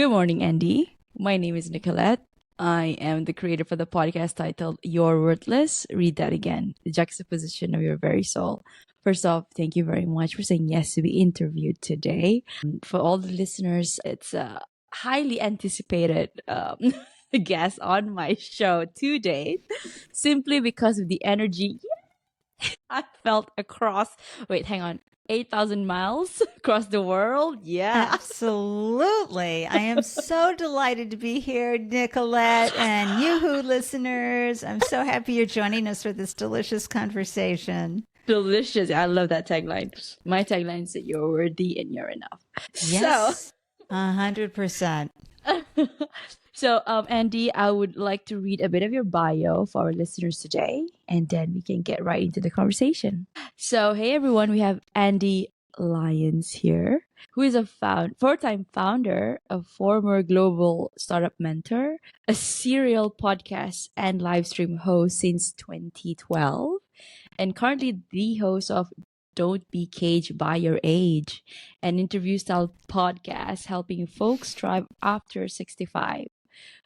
Good morning, Andy. My name is Nicolette. I am the creator for the podcast titled You're Worthless. Read that again. The juxtaposition of your very soul. First off, thank you very much for saying yes to be interviewed today. For all the listeners, it's a highly anticipated guest on my show to date, simply because of the energy I felt across, wait, hang on, 8,000 miles across the world. Yeah. Absolutely. I am so delighted to be here, Nicolette, and you listeners. I'm so happy you're joining us for this delicious conversation. Delicious. I love that tagline. My tagline is that you're worthy and you're enough. Yes, 100%. So, Andy, I would like to read a bit of your bio for our listeners today, and then we can get right into the conversation. So, hey everyone, we have Ande Lyons here, who is a four-time founder, a former global startup mentor, a serial podcast and live stream host since 2012, and currently the host of Don't Be Caged by Your Age, an interview style podcast helping folks thrive after 65.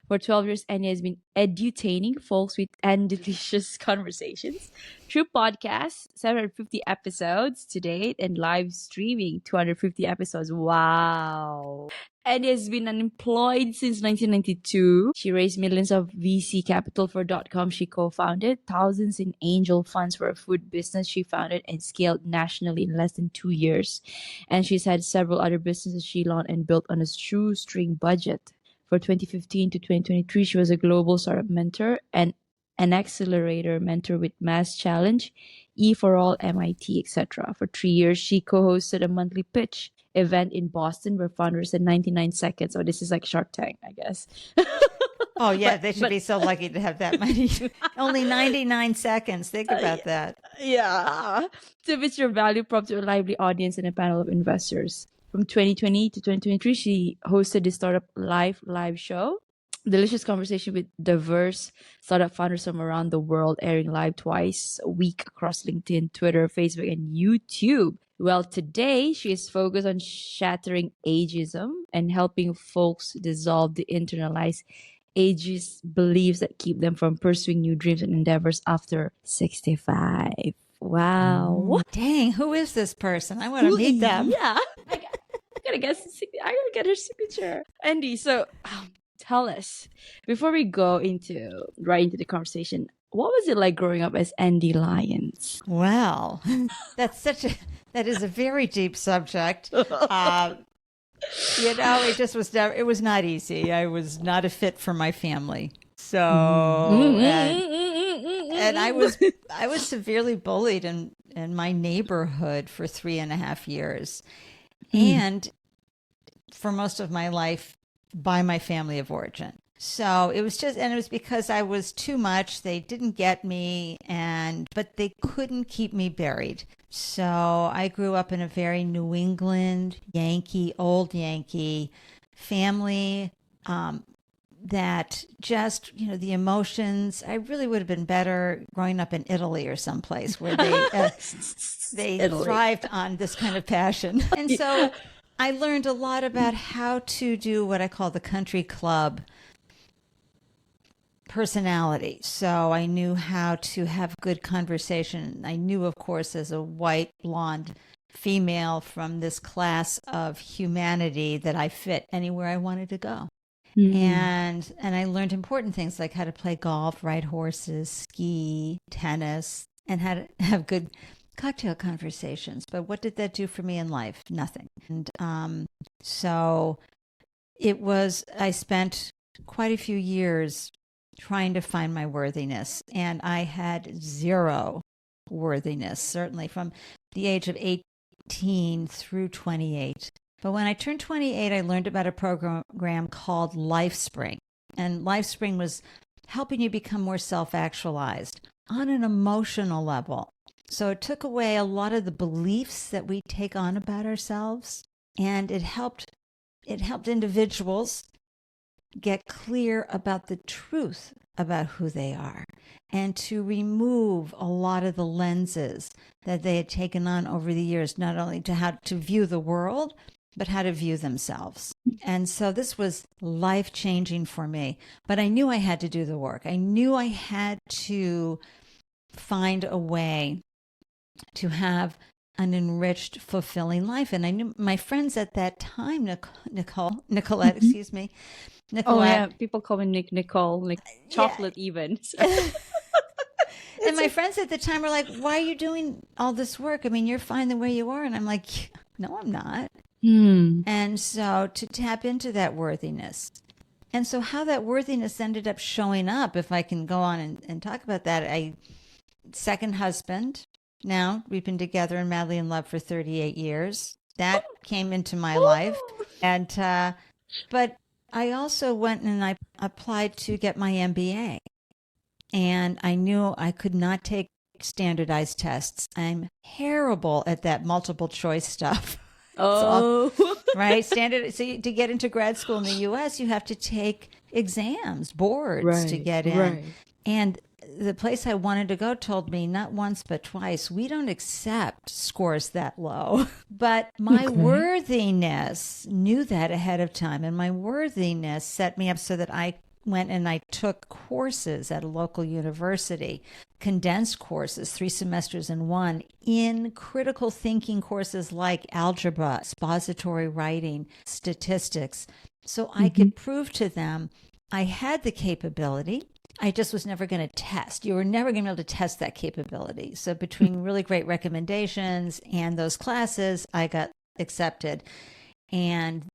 For 12 years, Anya has been edutaining folks with delicious conversations through podcasts, 750 episodes to date, and live streaming, 250 episodes. Wow. Anya has been unemployed since 1992. She raised millions of VC capital for .com she co-founded, thousands in angel funds for a food business she founded and scaled nationally in less than 2 years. And she's had several other businesses she launched and built on a shoestring budget. For 2015 to 2023, she was a global startup mentor and an accelerator mentor with Mass Challenge, E for All, MIT, etc. For 3 years, she co-hosted a monthly pitch event in Boston where founders had 99 seconds. Oh, this is like Shark Tank, I guess. Oh, yeah, they should be so lucky to have that many. Only 99 seconds. Think about that. Yeah. To pitch your value prop to a lively audience and a panel of investors. From 2020 to 2023, she hosted the Startup Live show. Delicious conversation with diverse startup founders from around the world, airing live twice a week across LinkedIn, Twitter, Facebook, and YouTube. Well, today she is focused on shattering ageism and helping folks dissolve the internalized ageist beliefs that keep them from pursuing new dreams and endeavors after 65. Wow. Dang, who is this person? I want to meet them. Yeah. I gotta get her signature. Andy, so tell us, before we go right into the conversation, what was it like growing up as Ande Lyons? Well, that is a very deep subject. It was not easy. I was not a fit for my family. So, and I was severely bullied in my neighborhood for 3.5 years. And for most of my life by my family of origin. So it was because I was too much. They didn't get me, but they couldn't keep me buried. So I grew up in a very New England, old Yankee family, that just, the emotions, I really would have been better growing up in Italy or someplace where they thrived on this kind of passion. And so I learned a lot about how to do what I call the country club personality. So I knew how to have good conversation. I knew, of course, as a white, blonde female from this class of humanity that I fit anywhere I wanted to go. And I learned important things like how to play golf, ride horses, ski, tennis, and how to have good cocktail conversations. But what did that do for me in life? Nothing. And so I spent quite a few years trying to find my worthiness, and I had zero worthiness, certainly from the age of 18 through 28. But when I turned 28, I learned about a program called LifeSpring. And LifeSpring was helping you become more self-actualized on an emotional level. So it took away a lot of the beliefs that we take on about ourselves, and it helped individuals get clear about the truth about who they are, and to remove a lot of the lenses that they had taken on over the years, not only to how to view the world, but how to view themselves. And so this was life-changing for me. But I knew I had to do the work. I knew I had to find a way to have an enriched, fulfilling life. And I knew my friends at that time, Nicolette, excuse me, Oh yeah, Nicolette. people call me Nicole, like chocolate even. So. And my friends at the time were like, why are you doing all this work? I mean, you're fine the way you are. And I'm like, no, I'm not. And so to tap into that worthiness. And so how that worthiness ended up showing up, if I can go on and talk about that, second husband. Now we've been together and madly in love for 38 years. That came into my life. And, but I also went and I applied to get my MBA. And I knew I could not take standardized tests. I'm terrible at that multiple choice stuff. Oh, Right. Standard. So to get into grad school in the U.S., you have to take exams, boards to get in. Right. And the place I wanted to go told me not once, but twice, we don't accept scores that low. But my worthiness knew that ahead of time. And my worthiness set me up so that I went and I took courses at a local university, condensed courses, 3 semesters in one, in critical thinking courses like algebra, expository writing, statistics. So I could prove to them I had the capability. I just was never going to test. You were never going to be able to test that capability. So between really great recommendations and those classes, I got accepted. And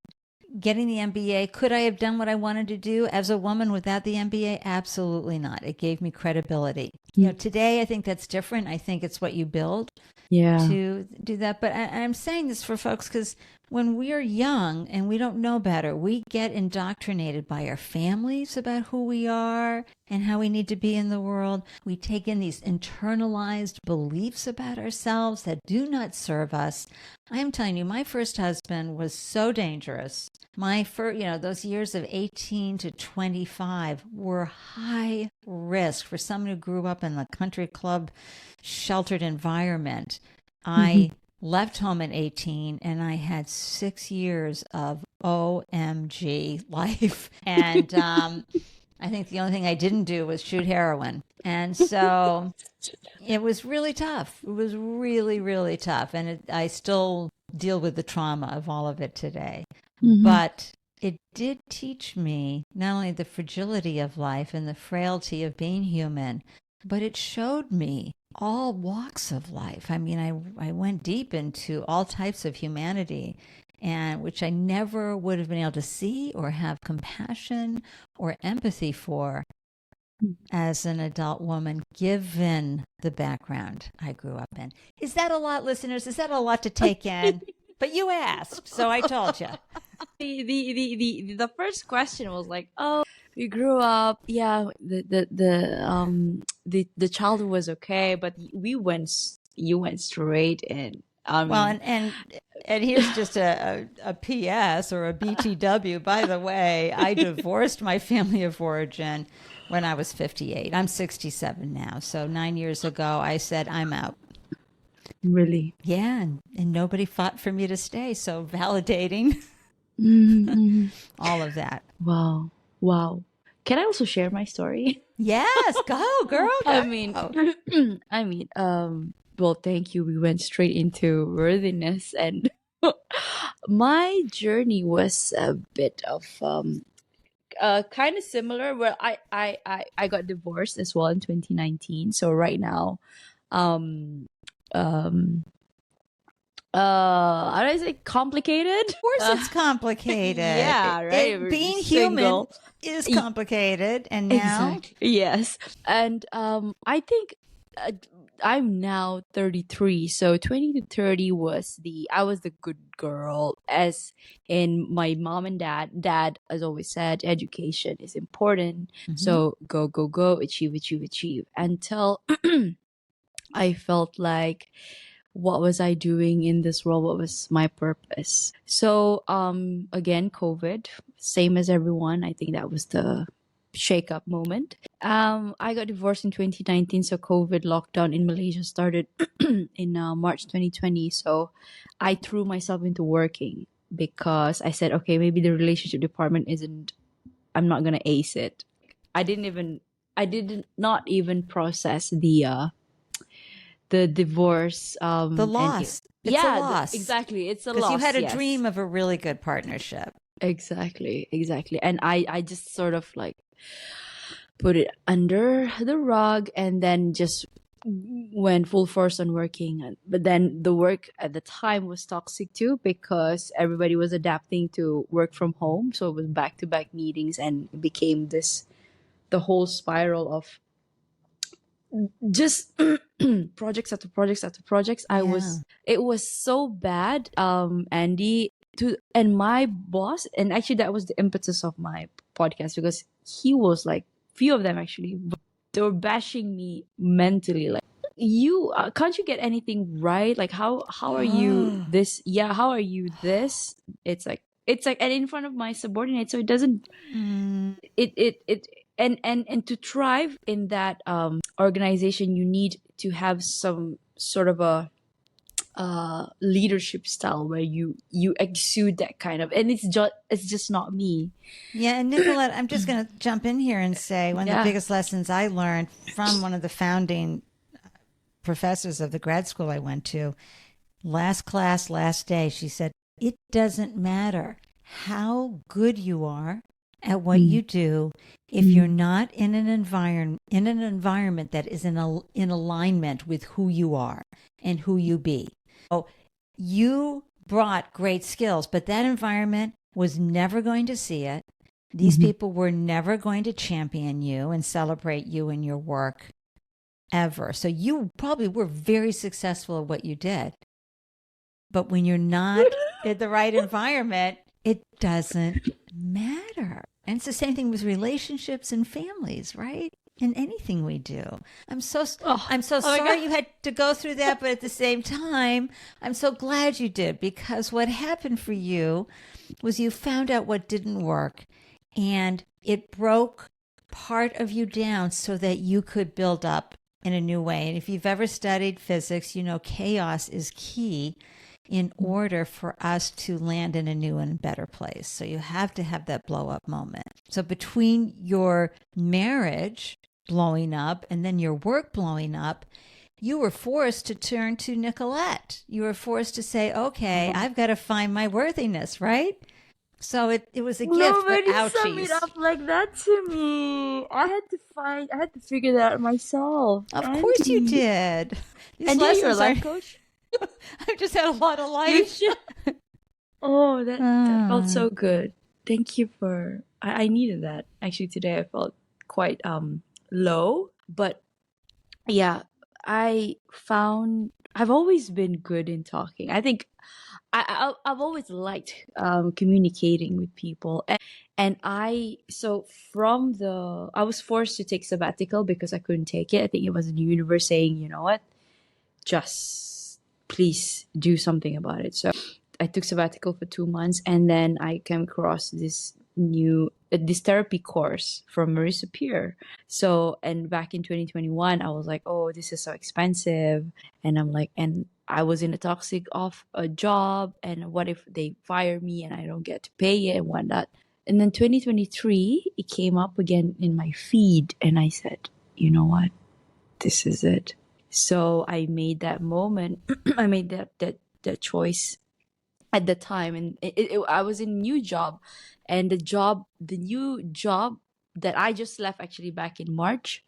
getting the MBA, could I have done what I wanted to do as a woman without the MBA? Absolutely not. It gave me credibility. You know, today I think that's different. I think it's what you build to do that. But I'm saying this for folks because when we're young and we don't know better, we get indoctrinated by our families about who we are and how we need to be in the world. We take in these internalized beliefs about ourselves that do not serve us. I am telling you, my first husband was so dangerous. My first, those years of 18 to 25 were high risk for someone who grew up in the country club sheltered environment. I left home at 18 and I had 6 years of OMG life. And I think the only thing I didn't do was shoot heroin. And so it was really tough. It was really, really tough. And I still deal with the trauma of all of it today. But it did teach me not only the fragility of life and the frailty of being human, but it showed me all walks of life. I mean, I went deep into all types of humanity, and which I never would have been able to see or have compassion or empathy for as an adult woman, given the background I grew up in. Is that a lot, listeners? Is that a lot to take in? But you asked, so I told you. The first question was like, oh, we grew up, yeah, the childhood was okay, but you went straight in. Well, and here's just a PS or a BTW. By the way, I divorced my family of origin when I was 58. I'm 67 now. So 9 years ago, I said, I'm out. Really? Yeah. And nobody fought for me to stay. So validating all of that. Wow. Can I also share my story? Yes. Go, girl. Go. I mean, well, thank you. We went straight into worthiness, and my journey was a bit of kind of similar. Where I got divorced as well in 2019. So right now, how do I say complicated? Of course, it's complicated. Yeah, right. Being Single. human is complicated, and now, exactly. Yes, and I think. I'm now 33, so 20 to 30 I was the good girl, as in my mom and dad has always said education is important, so go, achieve, until I felt like, what was I doing in this world? What was my purpose? So again, COVID, same as everyone, I think that was the shake up moment. I got divorced in 2019, so COVID lockdown in Malaysia started in March 2020. So I threw myself into working. because I said, okay, maybe the relationship department isn't, I'm not gonna ace it. I did not even process the divorce. The And loss. It's a yeah, loss exactly, it's a because you loss. had a Yes, dream of a really good partnership. exactly. And I just sort of like put it under the rug and then just went full force on working. But then the work at the time was toxic too because everybody was adapting to work from home. So it was back to back meetings and it became this the whole spiral of just projects after projects after projects. Yeah. It was so bad, Andy, to and my boss, and actually that was the impetus of my podcast because he was like, few of them actually, they were bashing me mentally, like, you can't you get anything right? Like how are you this? Yeah, how are you this? It's like and in front of my subordinate, so it doesn't Mm, it and to thrive in that organization you need to have some sort of a leadership style where you exude that kind of, and it's just not me. yeah. And Nicolette, I'm just going to jump in here and say one of the Yeah. biggest lessons I learned from one of the founding professors of the grad school I went to, last class, last day, she said, it doesn't matter how good you are at what you do if you're not in an environment that is in alignment with who you are and who you be. So you brought great skills, but that environment was never going to see it. These people were never going to champion you and celebrate you and your work ever. So you probably were very successful at what you did. But when you're not in the right environment, it doesn't matter. And it's the same thing with relationships and families, right? In anything we do. I'm so Oh my sorry God. you had to go through that, but at the same time, I'm so glad you did, because what happened for you was you found out what didn't work and it broke part of you down so that you could build up in a new way. And if you've ever studied physics, you know chaos is key in order for us to land in a new and better place. So you have to have that blow up moment. So between your marriage blowing up and then your work blowing up, you were forced to turn to Nicolette. You were forced to say, okay, I've got to find my worthiness, right? So it was a gift, but Nobody sum it ouchies. up like that to me. I had to figure that out myself. Of course you Andy. did. These And you're a lessons are, life coach? I've just had a lot of You life. should. Oh, that felt Ah. so good. Thank you for I needed that. Actually today I felt quite low. But yeah, I've always been good in talking. I think I've always liked communicating with people, and so from the I was forced to take sabbatical because I couldn't take it. I think it was the universe saying, you know what, just please do something about it. So I took sabbatical for 2 months, and then I came across this therapy course from Marissa Peer. So, and back in 2021, I was like, oh, this is so expensive. And I'm like, and I was in a toxic off a job. And what if they fire me and I don't get to pay it and whatnot? And then 2023, it came up again in my feed. And I said, you know what? This is it. So I made that moment. I made that choice at the time, and I was in a new job, and the new job that I just left actually back in March,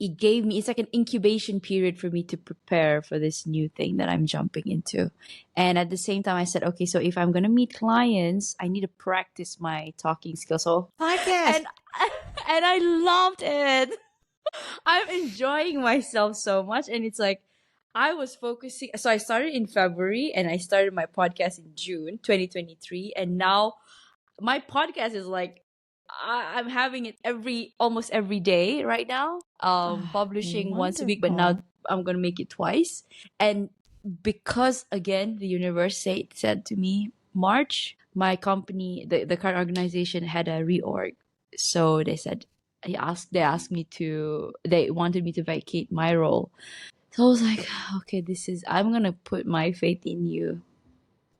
it's like an incubation period for me to prepare for this new thing that I'm jumping into. And at the same time I said, okay, so if I'm going to meet clients, I need to practice my talking skills. So Podcast. and and I loved it. I'm enjoying myself so much. And it's like, I was focusing. So I started in February and I started my podcast in June 2023. And now my podcast is like, I'm having it almost every day right now. Ah, Publishing once a week, but now wonderful. I'm going to make it twice. And because again, the universe said to me, March, my company, the current organization had a reorg. So they said, they wanted me to vacate my role. So I was like, okay, I'm going to put my faith in you.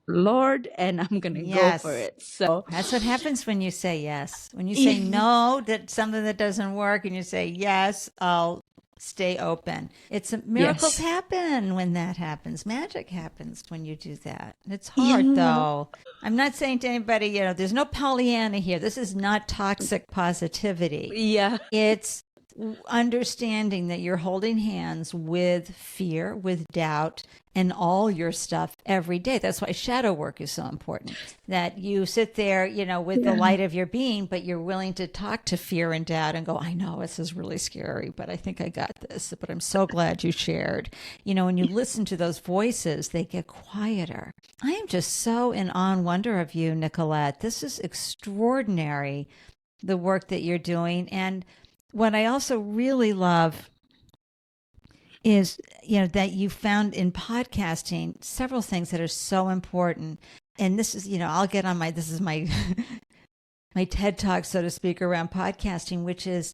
Lord, and I'm gonna go for Yes. it. So That's what happens when you say yes. When you say no, that something that doesn't work, and you say yes, I'll stay open. Miracles yes, happen when that happens. Magic happens when you do that. It's hard yeah, though. I'm not saying to anybody, there's no Pollyanna here. This is not toxic positivity. yeah, It's understanding that you're holding hands with fear, with doubt, and all your stuff every day. That's why shadow work is so important. That you sit there, with the yeah. light of your being, but you're willing to talk to fear and doubt and go, I know this is really scary, but I think I got this. But I'm so glad you shared. When you listen to those voices, they get quieter. I am just so in awe and wonder of you, Nicolette. This is extraordinary, the work that you're doing. And what I also really love is, that you found in podcasting several things that are so important. And this is, I'll get on this is my, my TED Talk, so to speak, around podcasting, which is,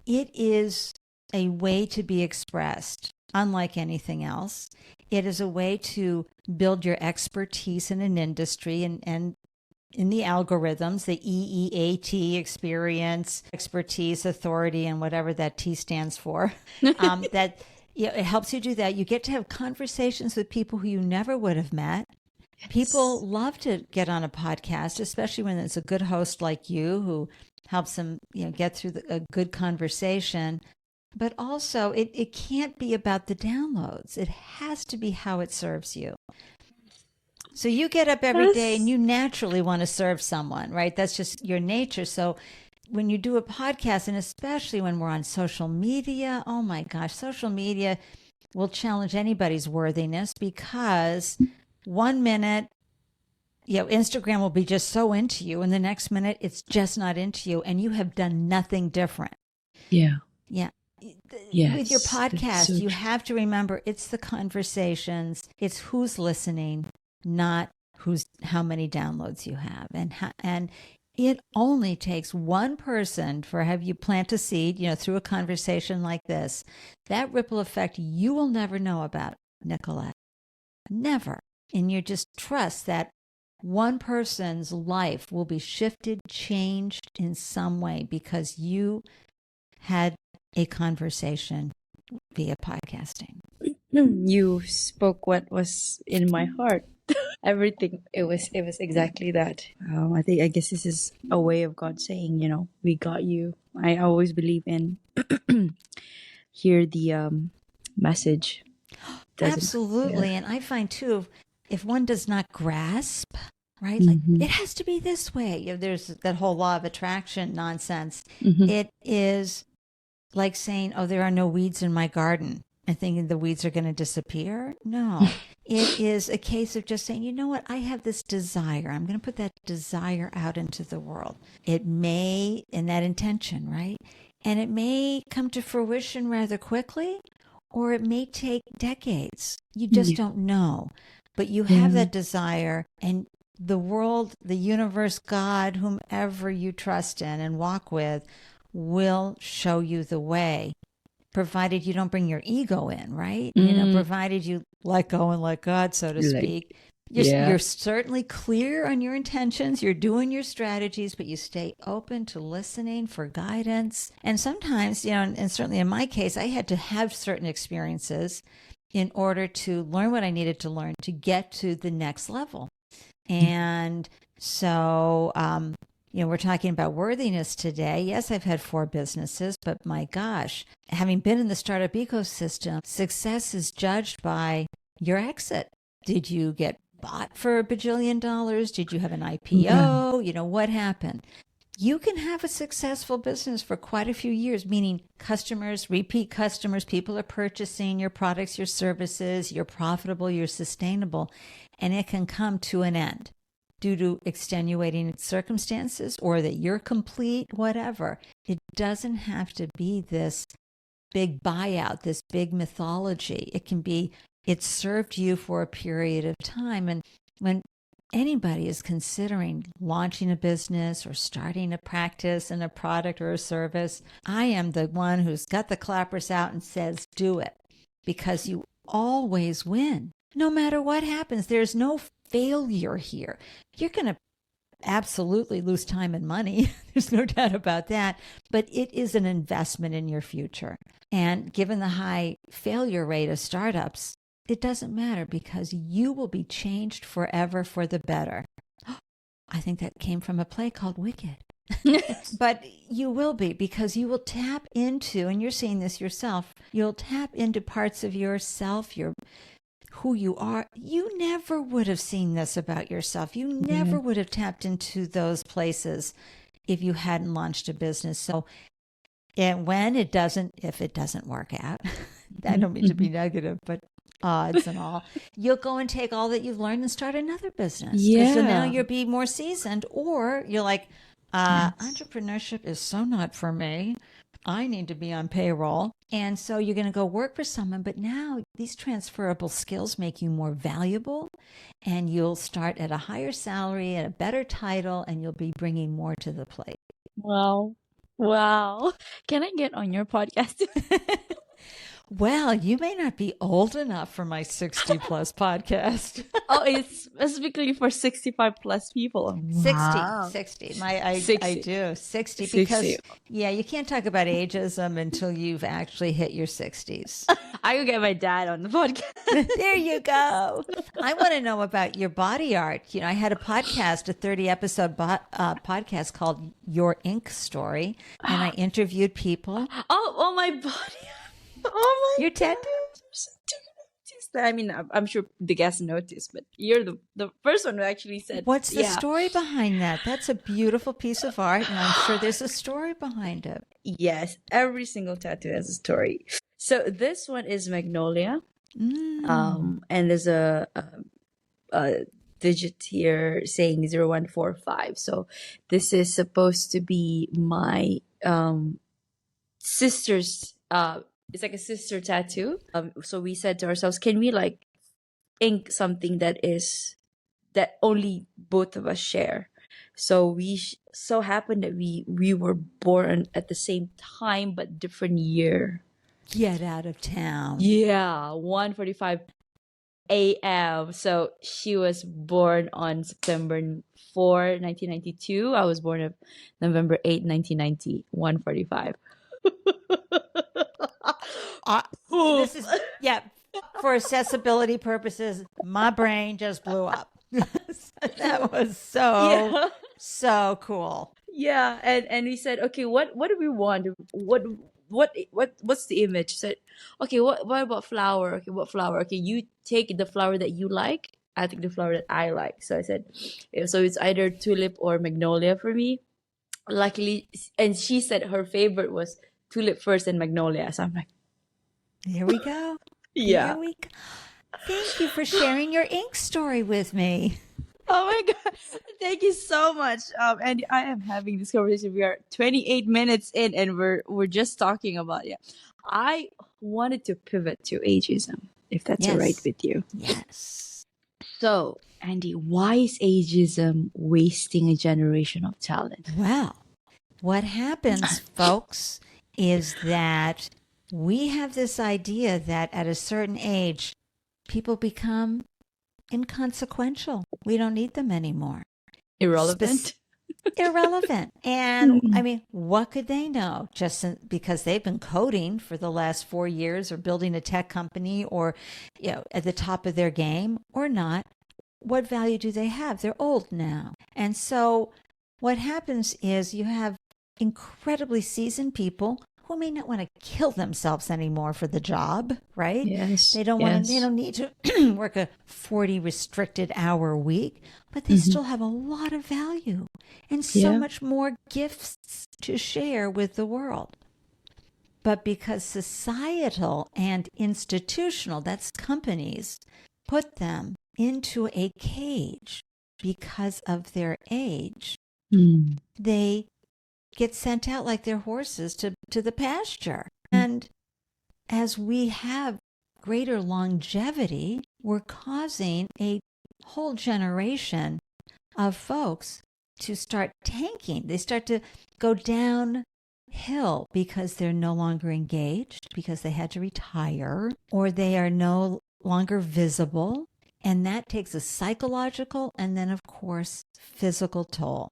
it is a way to be expressed, unlike anything else. It is a way to build your expertise in an industry and in the algorithms, the EEAT, experience, expertise, authority, and whatever that T stands for, that it helps you do that. You get to have conversations with people who you never would have met. People love to get on a podcast, especially when it's a good host like you who helps them, get through a good conversation. But also, it can't be about the downloads. It has to be how it serves you. So you get up every day and Yes. you naturally want to serve someone, right? That's just your nature. So when you do a podcast, and especially when we're on social media, oh my gosh, social media will challenge anybody's worthiness, because 1 minute, Instagram will be just so into you, and the next minute it's just not into you, and you have done nothing different. Yeah. Yeah. With your Yes. That's podcast, so you true. have to remember it's the conversations, it's who's listening, not how many downloads you have. And it only takes one person for have you plant a seed, through a conversation like this. That ripple effect you will never know about, Nicolette. Never. And you just trust that one person's life will be shifted, changed in some way because you had a conversation via podcasting. You spoke what was in my heart. Everything. It was exactly that. I guess this is a way of God saying, we got you. I always believe in hear the message. Doesn't. Yeah. Absolutely. And I find too, if one does not grasp, right, like Mm-hmm. it has to be this way. There's that whole law of attraction nonsense. Mm-hmm. It is like saying, oh, there are no weeds in my garden, and thinking the weeds are going to disappear. No, it is a case of just saying, you know what, I have this desire. I'm going to put that desire out into the world. It may, in that intention, right? And it may come to fruition rather quickly, or it may take decades. You just Yeah. don't know. But you have Yeah. that desire, and the world, the universe, God, whomever you trust in and walk with, will show you the way, provided you don't bring your ego in, right? Mm, Provided you let go and let God, so to like, speak. yeah. You're certainly clear on your intentions. You're doing your strategies, but you stay open to listening for guidance. And sometimes, and certainly in my case, I had to have certain experiences in order to learn what I needed to learn to get to the next level. And so, we're talking about worthiness today. Yes, I've had 4 businesses, but my gosh, having been in the startup ecosystem, success is judged by your exit. Did you get bought for $1 bajillion? Did you have an Yeah. IPO? What happened? You can have a successful business for quite a few years, meaning customers, repeat customers, people are purchasing your products, your services, you're profitable, you're sustainable, and it can come to an end due to extenuating circumstances or that you're complete, whatever. It doesn't have to be this big buyout, this big mythology. It can be, it served you for a period of time. And when anybody is considering launching a business or starting a practice and a product or a service, I am the one who's got the clappers out and says, do it, because you always win. No matter what happens, there's no failure here. You're going to absolutely lose time and money. There's no doubt about that. But it is an investment in your future. And given the high failure rate of startups, it doesn't matter because you will be changed forever for the better. I think that came from a play called Wicked. But you will be, because you will tap into, and you're seeing this yourself, you'll tap into parts of yourself, who you are. You never would have seen this about yourself. You never would have tapped into those places if you hadn't launched a business. So if it doesn't work out, I don't mean to be negative, but odds and all, you'll go and take all that you've learned and start another business. So now you'll be more seasoned, or you're like, entrepreneurship is so not for me. I need to be on payroll. And so you're going to go work for someone. But now these transferable skills make you more valuable, and you'll start at a higher salary and a better title, and you'll be bringing more to the plate. Wow. Can I get on your podcast? Well, you may not be old enough for my 60 plus podcast. Oh, it's specifically for 65 plus people. Wow. 60. I do 60 because you can't talk about ageism until you've actually hit your 60s. I will get my dad on the podcast. There you go. I want to know about your body art. I had a podcast, a 30-episode podcast called Your Ink Story, and I interviewed people. Oh, my body. Oh my! Your tattoos. I mean, I'm sure the guests noticed, but you're the first one who actually said. What's the story behind that? That's a beautiful piece of art, and I'm sure there's a story behind it. Yes, every single tattoo has a story. So this one is Magnolia, and there's a digit here saying 0145. So this is supposed to be my sister's. It's like a sister tattoo. So we said to ourselves, can we like ink something that only both of us share? So we so happened that we were born at the same time but different year. Get out of town. Yeah, 1:45 a.m. So she was born on September 4, 1992. I was born on November 8, 1990, 1:45. This is for accessibility purposes, my brain just blew up. That was so cool. Yeah, and we said, okay, what do we want? What's the image? Said, okay, what about flower? Okay, what flower? Okay, you take the flower that you like. I take the flower that I like. So I said, so it's either tulip or magnolia for me. Luckily, and she said her favorite was tulip first and magnolia. So I'm like, here we go. Yeah. Thank you for sharing your ink story with me. Oh my God. Thank you so much. And I am having this conversation. We are 28 minutes in and we're just talking about I wanted to pivot to ageism, if that's all right with you. Yes. So, Andy, why is ageism wasting a generation of talent? Well, what happens, folks, is that we have this idea that at a certain age, people become inconsequential. We don't need them anymore. Irrelevant. Irrelevant. And I mean, what could they know? Just because they've been coding for the last 4 years or building a tech company or, at the top of their game or not, what value do they have? They're old now. And so what happens is you have incredibly seasoned people who may not want to kill themselves anymore for the job, right? Yes. They don't want to, they don't need to work a 40 restricted hour week, but they still have a lot of value and so much more gifts to share with the world. But because societal and institutional, that's companies, put them into a cage because of their age, they get sent out like their horses to the pasture. And as we have greater longevity, we're causing a whole generation of folks to start tanking. They start to go downhill because they're no longer engaged, because they had to retire, or they are no longer visible. And that takes a psychological and then, of course, physical toll,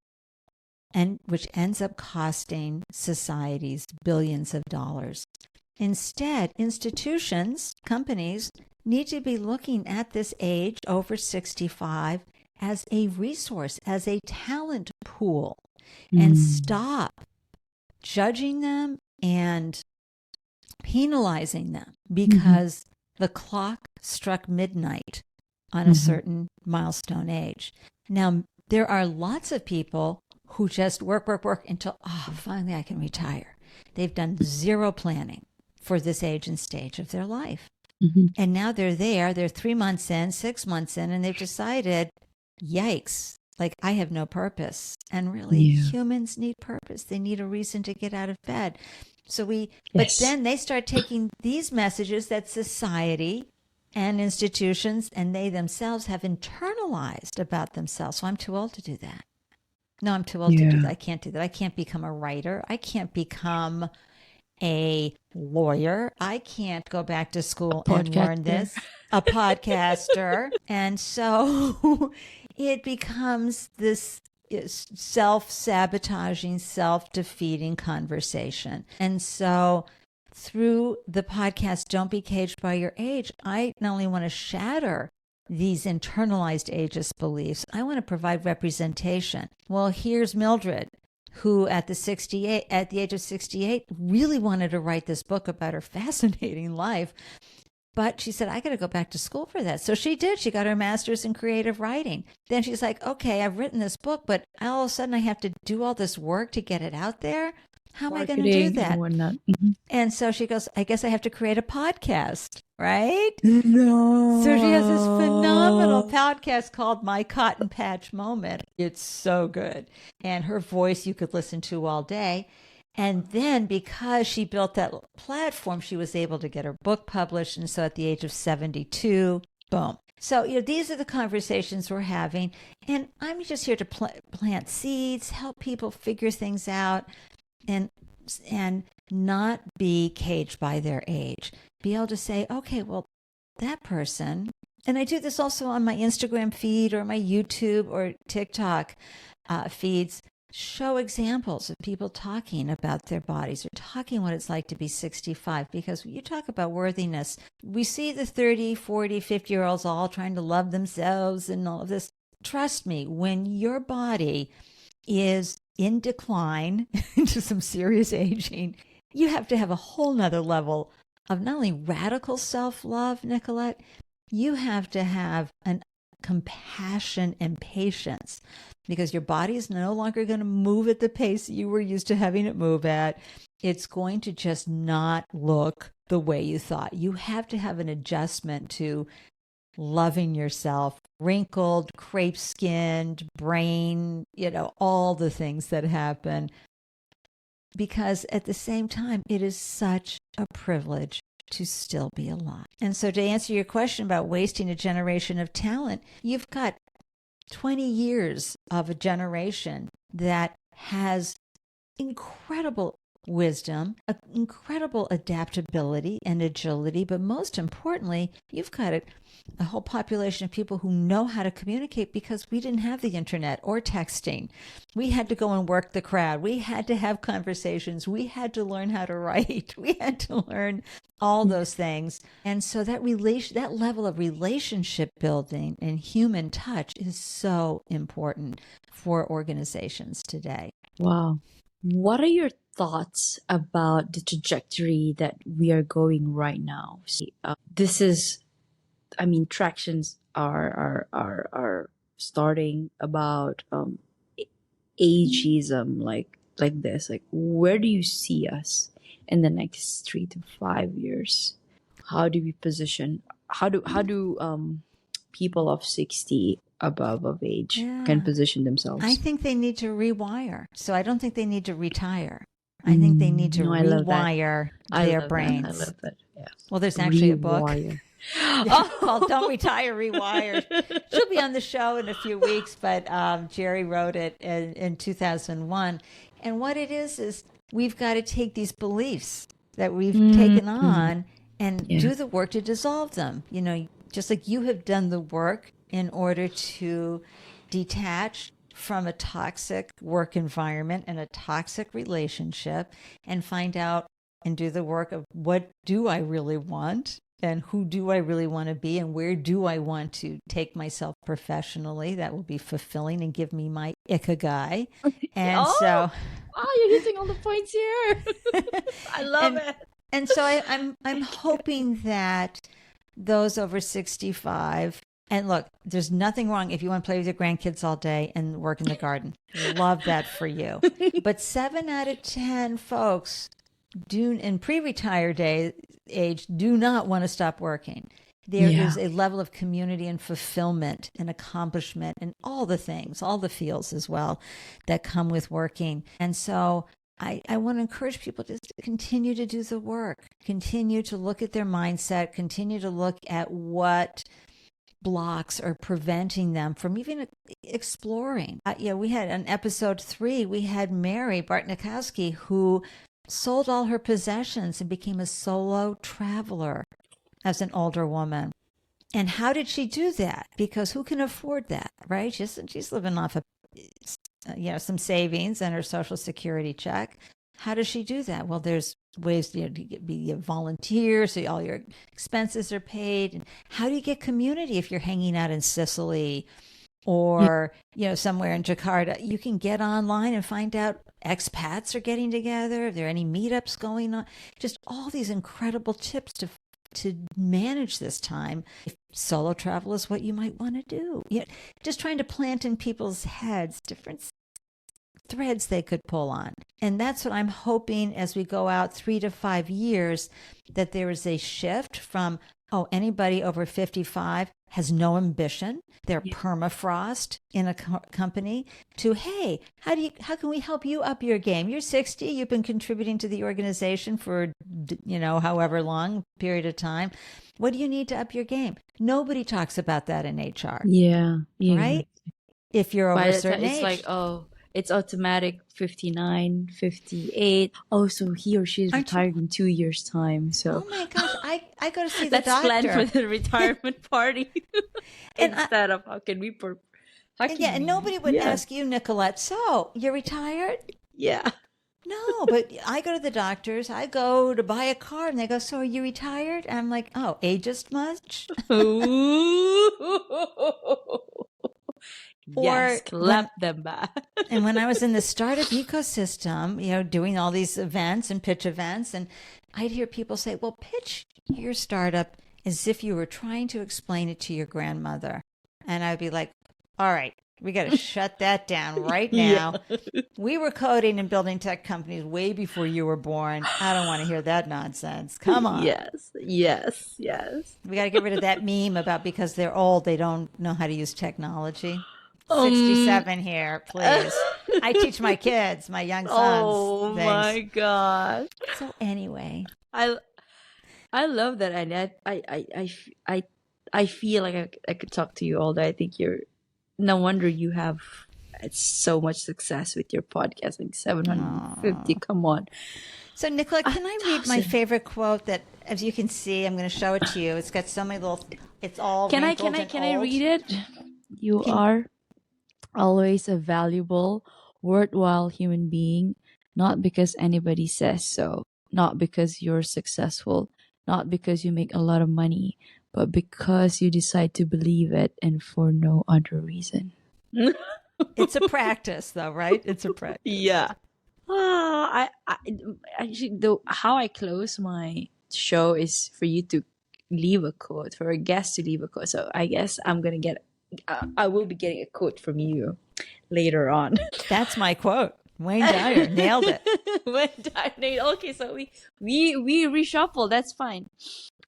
and which ends up costing societies billions of dollars. Instead, institutions, companies need to be looking at this age over 65 as a resource, as a talent pool, and stop judging them and penalizing them because the clock struck midnight on a certain milestone age. Now, there are lots of people who just work until, finally I can retire. They've done zero planning for this age and stage of their life. And now they're 3 months in, 6 months in, and they've decided, yikes, like I have no purpose. And really, humans need purpose. They need a reason to get out of bed. So but then they start taking these messages that society and institutions and they themselves have internalized about themselves. So I'm too old to do that. No, I'm too old to do that. I can't do that. I can't become a writer. I can't become a lawyer. I can't go back to school and learn this. A podcaster. And so it becomes this self-sabotaging, self-defeating conversation. And so through the podcast, Don't Be Caged by Your Age, I not only want to shatter these internalized ageist beliefs, I want to provide representation. Well, here's Mildred, who at the age of 68 really wanted to write this book about her fascinating life. But she said, I got to go back to school for that. So she did. She got her master's in creative writing. Then she's like, okay, I've written this book, but all of a sudden I have to do all this work to get it out there. How am I going to do that? And so she goes, I guess I have to create a podcast, right? No. So she has this phenomenal podcast called My Cotton Patch Moment. It's so good. And her voice you could listen to all day. And then because she built that platform, she was able to get her book published. And so at the age of 72, boom. So, these are the conversations we're having. And I'm just here to plant seeds, help people figure things out, and not be caged by their age. Be able to say, okay, well, that person, and I do this also on my Instagram feed or my YouTube or TikTok feeds, show examples of people talking about their bodies or talking what it's like to be 65. Because when you talk about worthiness, we see the 30, 40, 50-year-olds all trying to love themselves and all of this. Trust me, when your body is in decline into some serious aging, you have to have a whole nother level of not only radical self-love, Nicolette, you have to have an compassion and patience, because your body is no longer going to move at the pace you were used to having it move at. It's going to just not look the way you thought. You have to have an adjustment to loving yourself, wrinkled, crepe-skinned, brain, all the things that happen. Because at the same time, it is such a privilege to still be alive. And so to answer your question about wasting a generation of talent, you've got 20 years of a generation that has incredible wisdom, incredible adaptability and agility, but most importantly, you've got a whole population of people who know how to communicate, because we didn't have the internet or texting. We had to go and work the crowd. We had to have conversations. We had to learn how to write. We had to learn all those things. And so that level of relationship building and human touch is so important for organizations today. Wow. What are your thoughts about the trajectory that we are going right now? This is, tractions are starting about ageism, like this. Like, where do you see us in the next 3 to 5 years? How do we position? How do people of 60 above of age can position themselves? I think they need to rewire. So I don't think they need to retire. I think they need to rewire their brains. I love that. Yeah. Well, there's actually a book called Don't Retire, Rewire. She'll be on the show in a few weeks, but Jerry wrote it in 2001. And what it is we've got to take these beliefs that we've taken on and do the work to dissolve them. just like you have done the work in order to detach from a toxic work environment and a toxic relationship and find out and do the work of what do I really want and who do I really want to be and where do I want to take myself professionally that will be fulfilling and give me my ikigai. And so you're hitting all the points here. I love it. And so I'm hoping that those over 65, and look, there's nothing wrong if you want to play with your grandkids all day and work in the garden. Love that for you. But 7 out of 10 folks do in pre-retired age do not want to stop working. There is a level of community and fulfillment and accomplishment and all the things, all the feels as well that come with working. And so I want to encourage people just to continue to do the work, continue to look at their mindset, continue to look at what blocks are preventing them from even exploring. We had on episode 3, we had Mary Bartnikowski who sold all her possessions and became a solo traveler as an older woman. And how did she do that? Because who can afford that, right? She's living off of some savings and her Social Security check. How does she do that? Well, there's ways to be a volunteer, so all your expenses are paid. And how do you get community if you're hanging out in Sicily or somewhere in Jakarta? You can get online and find out expats are getting together. If there are any meetups going on, just all these incredible tips to manage this time. If solo travel is what you might want to do, just trying to plant in people's heads different threads they could pull on. And that's what I'm hoping as we go out 3 to 5 years, that there is a shift from, anybody over 55 has no ambition. They're permafrost in a company to, hey, how can we help you up your game? You're 60. You've been contributing to the organization for, however long period of time. What do you need to up your game? Nobody talks about that in HR. Yeah. Right? If you're over a certain age. It's like, it's automatic 59, 58. Oh, so he or she is retired in 2 years' time. So, oh my gosh, I go to see the doctor. Let's plan for the retirement party instead of how can we? And nobody would ask you, Nicolette. So you're retired? Yeah. No, but I go to the doctors. I go to buy a car, and they go, "So are you retired?" And I'm like, "Oh, ageist much?" Yes, clap them back. And when I was in the startup ecosystem, doing all these events and pitch events, and I'd hear people say, well, pitch your startup as if you were trying to explain it to your grandmother. And I'd be like, all right, we got to shut that down right now. Yeah. We were coding and building tech companies way before you were born. I don't want to hear that nonsense. Come on. Yes. We got to get rid of that meme about because they're old, they don't know how to use technology. 67 here, please. I teach my kids, my young sons. Oh things. My God. So anyway, I love that, and I feel like I could talk to you all day. I think no wonder you have so much success with your podcast, like 750. Aww. Come on. So Nicolette, can I read my favorite quote that, as you can see, I'm going to show it to you. It's got so many little. It's all. Can I read it? You are always a valuable, worthwhile human being, not because anybody says so, not because you're successful, not because you make a lot of money, but because you decide to believe it and for no other reason. It's a practice, though, right? It's a practice. Yeah. I actually, how I close my show is for you to leave a quote, for a guest to leave a quote. So I guess I will be getting a quote from you later on. That's my quote. Wayne Dyer nailed it. Wayne Dyer nailed. Okay, so we reshuffle. That's fine.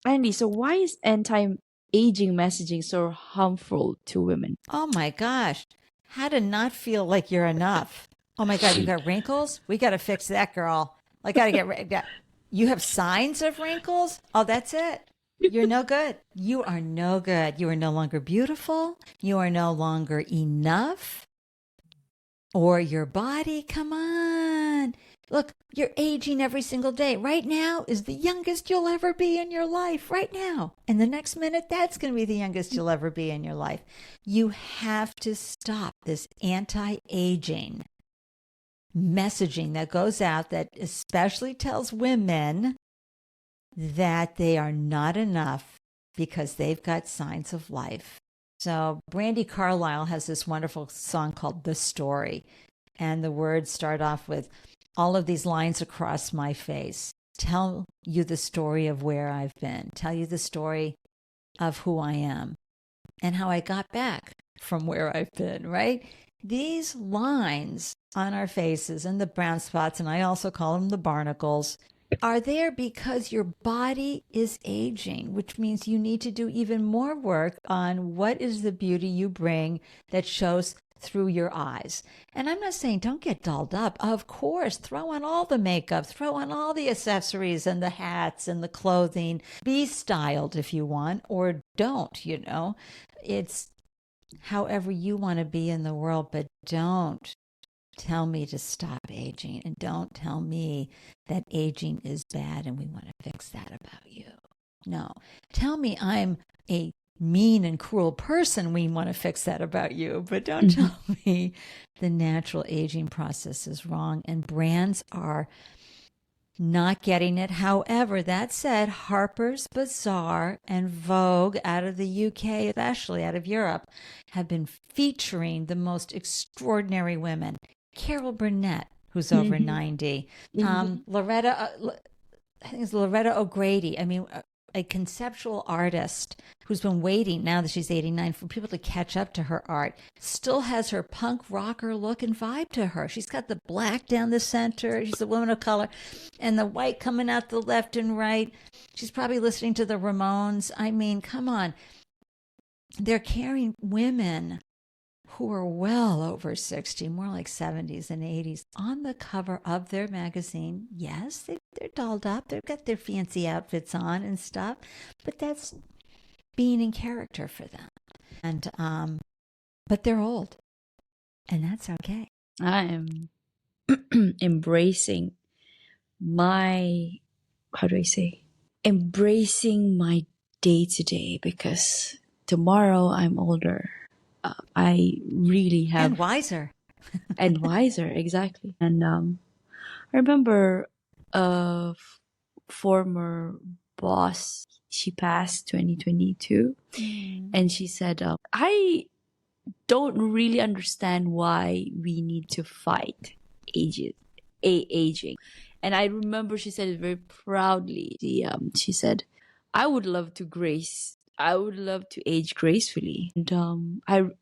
Andy, so why is anti-aging messaging so harmful to women? Oh my gosh, how to not feel like you're enough. Oh my God, you got wrinkles? We got to fix that, girl. I got to get. You have signs of wrinkles? Oh, that's it. You're no good. You are no good. You are no longer beautiful. You are no longer enough. Or your body, come on. Look, you're aging every single day. Right now is the youngest you'll ever be in your life, right now. And the next minute, that's going to be the youngest you'll ever be in your life. You have to stop this anti-aging messaging that goes out that especially tells women that they are not enough because they've got signs of life. So Brandi Carlile has this wonderful song called The Story. And the words start off with, all of these lines across my face tell you the story of where I've been, tell you the story of who I am and how I got back from where I've been, right? These lines on our faces and the brown spots, and I also call them the barnacles, are there because your body is aging, which means you need to do even more work on what is the beauty you bring that shows through your eyes. And I'm not saying don't get dolled up. Of course, throw on all the makeup, throw on all the accessories and the hats and the clothing. Be styled if you want, or don't, you know. It's however you want to be in the world, but don't tell me to stop aging, and don't tell me that aging is bad and we want to fix that about you. No. Tell me I'm a mean and cruel person, we want to fix that about you, but don't tell me the natural aging process is wrong and brands are not getting it. However, that said, Harper's Bazaar and Vogue out of the UK, especially out of Europe, have been featuring the most extraordinary women. Carol Burnett, who's over 90, Loretta, I think it's Loretta O'Grady. I mean, a conceptual artist who's been waiting now that she's 89 for people to catch up to her art, still has her punk rocker look and vibe to her. She's got the black down the center. She's a woman of color, and the white coming out the left and right. She's probably listening to the Ramones. I mean, come on. They're carrying women who are well over 60, more like 70s and 80s, on the cover of their magazine. Yes, they're dolled up. They've got their fancy outfits on and stuff, but that's being in character for them. And but they're old, and that's okay. I am embracing my, how do I say? Embracing my day to day, because tomorrow I'm older. I really have. And wiser. And wiser, exactly. And I remember a former boss, she passed 2022, and she said, I don't really understand why we need to fight aging. And I remember she said it very proudly. She said, I would love to age gracefully. And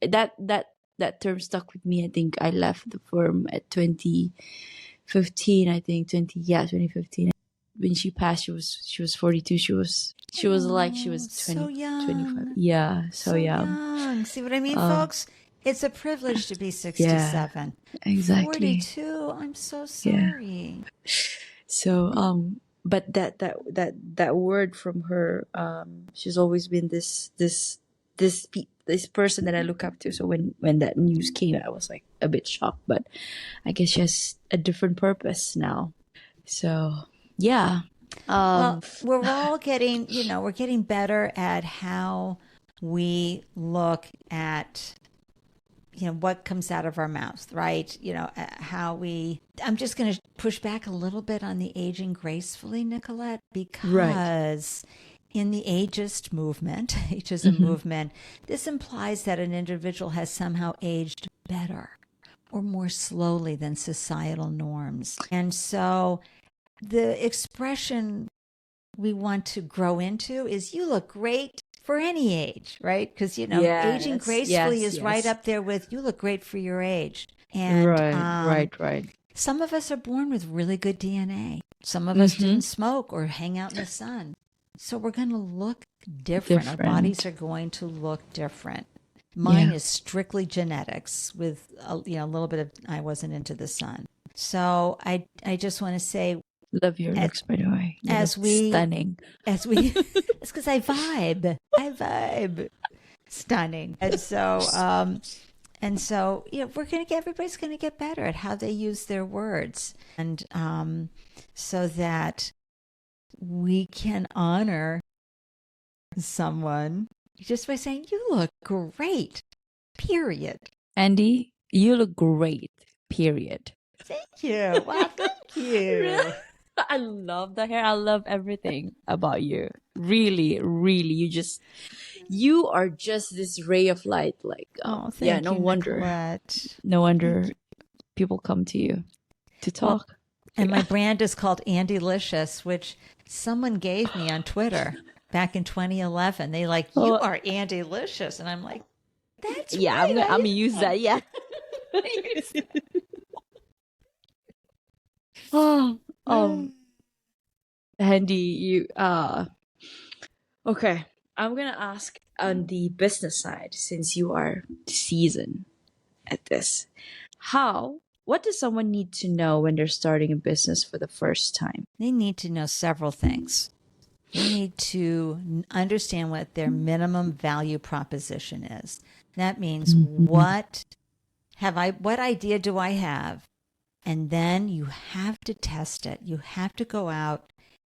that term stuck with me. I think I left the firm at 2015. I think 2015. When she passed, she was 42. She was like she was 20, so young. 25. Yeah, so young. See what I mean, folks? It's a privilege to be 67. Yeah, exactly. 42. I'm so sorry. Yeah. So but that word from her, she's always been this person that I look up to. So when that news came, I was like a bit shocked, but I guess she has a different purpose now. So yeah. Well, we're all getting, we're getting better at how we look at, what comes out of our mouths, right? I'm just going to push back a little bit on the aging gracefully, Nicolette, because in the ageist movement, this implies that an individual has somehow aged better or more slowly than societal norms. And so the expression we want to grow into is, you look great for any age, right? Because, aging gracefully is right up there with, you look great for your age. And right. Some of us are born with really good DNA. Some of us didn't smoke or hang out in the sun. So we're going to look different. Our bodies are going to look different. Mine is strictly genetics with a little bit of, I wasn't into the sun. So I just want to say, love your looks, by the way. Stunning. It's because I vibe. Stunning. And so And so, everybody's going to get better at how they use their words. And so that we can honor someone just by saying, you look great, period. Andy, you look great, period. Thank you. Wow, thank you. I love the hair. I love everything about you. Really, really. You are just this ray of light. Like, Thank yeah, no you, wonder. Nicolette. No wonder people come to you to talk. And my brand is called Ande Lyons, which someone gave me on Twitter back in 2011. They like, you are Ande Lyons. And I'm like, that's right. I'm gonna use that. Yeah. Andy, you okay. I'm gonna ask on the business side, since you are seasoned at this. What does someone need to know when they're starting a business for the first time? They need to know several things. They need to understand what their minimum value proposition is. That means what idea do I have? And then you have to test it. You have to go out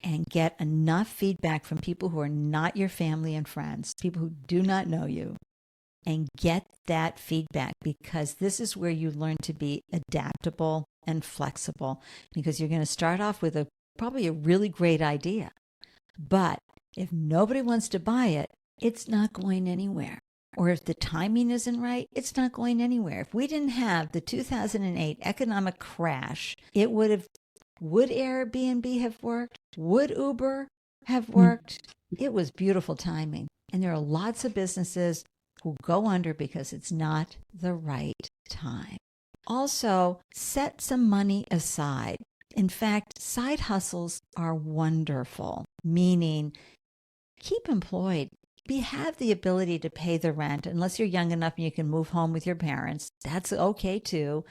and get enough feedback from people who are not your family and friends, people who do not know you, and get that feedback, because this is where you learn to be adaptable and flexible, because you're going to start off with probably a really great idea. But if nobody wants to buy it, it's not going anywhere. Or if the timing isn't right, it's not going anywhere. If we didn't have the 2008 economic crash, would Airbnb have worked? Would Uber have worked? It was beautiful timing. And there are lots of businesses who go under because it's not the right time. Also, set some money aside. In fact, side hustles are wonderful, meaning keep employed. Have the ability to pay the rent, unless you're young enough and you can move home with your parents. That's okay too.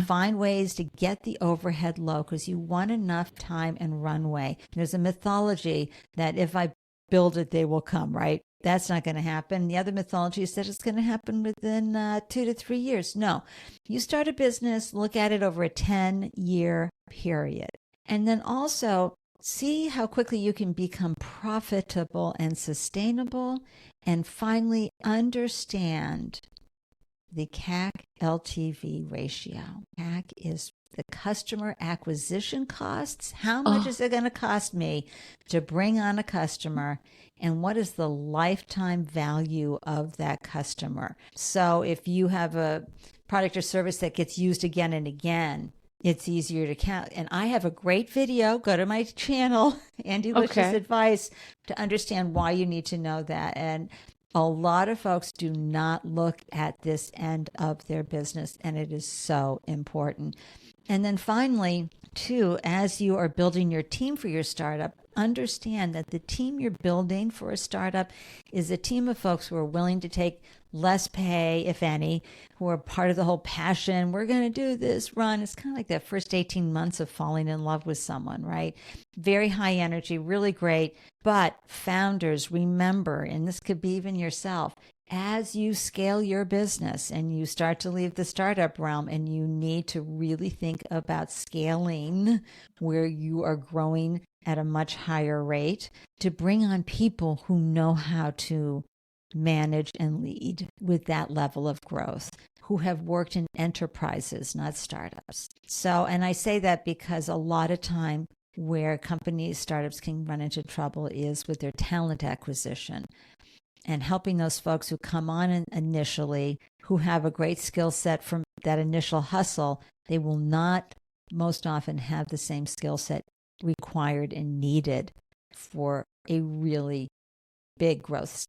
Find ways to get the overhead low, because you want enough time and runway. There's a mythology that if I build it, they will come, right? That's not going to happen. The other mythology is that it's going to happen within 2 to 3 years. No, you start a business, look at it over a 10-year period. And then also see how quickly you can become profitable and sustainable. And finally, understand the CAC LTV ratio. CAC is the customer acquisition costs. How much is it going to cost me to bring on a customer? And what is the lifetime value of that customer? So if you have a product or service that gets used again and again, it's easier to count. And I have a great video. Go to my channel, Ande Lyons Advice, to understand why you need to know that. And a lot of folks do not look at this end of their business, and it is so important. And then finally, too, as you are building your team for your startup, understand that the team you're building for a startup is a team of folks who are willing to take less pay, if any, who are part of the whole passion. We're going to do this run. It's kind of like that first 18 months of falling in love with someone, right? Very high energy, really great. But founders, remember, and this could be even yourself, as you scale your business and you start to leave the startup realm, and you need to really think about scaling where you are growing at a much higher rate, to bring on people who know how to manage and lead with that level of growth, who have worked in enterprises, not startups. So, and I say that because a lot of time where companies, startups can run into trouble is with their talent acquisition, and helping those folks who come on initially, who have a great skill set from that initial hustle. They will not most often have the same skill set required and needed for a really big growth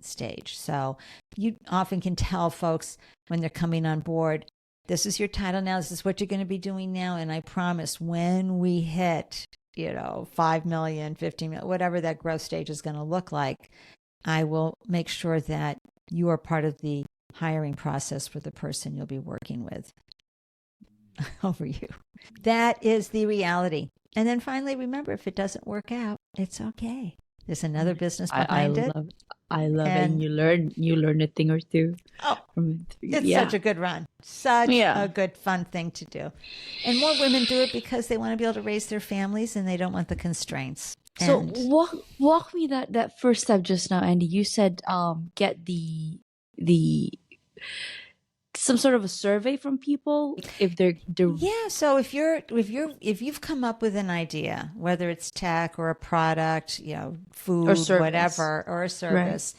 stage. So you often can tell folks when they're coming on board, this is your title now, this is what you're going to be doing now, and I promise when we hit 5 million, 15 million, whatever that growth stage is going to look like, I will make sure that you are part of the hiring process for the person you'll be working with over you. That is the reality. And then finally, remember, if it doesn't work out, it's okay. There's another business behind it. I love it. And And you learn a thing or two oh, from it. it's Yeah. such a good run. Such Yeah. a good, fun thing to do. And more women do it because they want to be able to raise their families and they don't want the constraints. So And walk me that first step just now, Andy. You said get the some sort of a survey from people if they're yeah, so if you've come up with an idea, whether it's tech or a product, or food, service. whatever, or a Right. service,